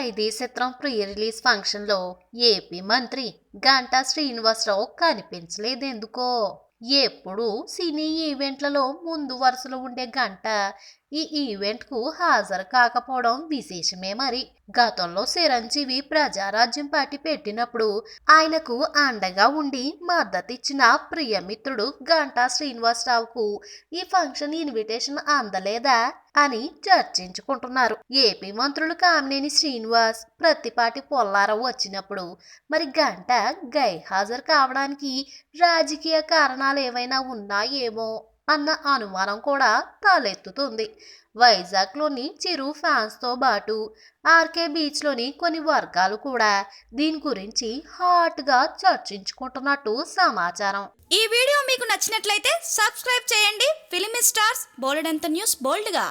ఖైదీ చిత్రం pre release ఫంక్షన్లో AP మంత్రి గంటా శ్రీనివాసరావు కనిపించలేదెందుకో. ఎప్పుడు సినీ ఈవెంట్లలో ముందు వరుసలో ఉండే గంట ఈ ఈవెంట్కు హాజరు కాకపోవడం విశేషమే మరి. గతంలో చిరంజీవి ప్రజారాజ్యం పార్టీ పెట్టినప్పుడు ఆయనకు అండగా ఉండి మద్దతిచ్చిన ప్రియమిత్రుడు గంటా శ్రీనివాసరావుకు ఈ ఫంక్షన్ ఇన్విటేషన్ అందలేదా అని చర్చించుకుంటున్నారు. ఏపీ మంత్రులు కామినేని శ్రీనివాస్, ప్రత్తిపాటి పుల్లారావు వచ్చినప్పుడు మరి గంట గైర్హాజరు కావడానికి రాజకీయ కారణాలు ఏవైనా ఉన్నాయేమో అన్న అనుమానం కూడా తలెత్తుతుంది. వైజాగ్లోని చిరు ఫ్యాన్స్తో పాటు ఆర్కే బీచ్లోని కొన్ని వర్గాలు కూడా దీని గురించి హాట్గా చర్చించుకుంటున్నట్టు సమాచారం. ఈ వీడియో మీకు నచ్చినట్లయితే సబ్స్క్రైబ్ చేయండి. ఫిలిమి స్టార్స్ బోలెడంత న్యూస్ బోల్డ్గా.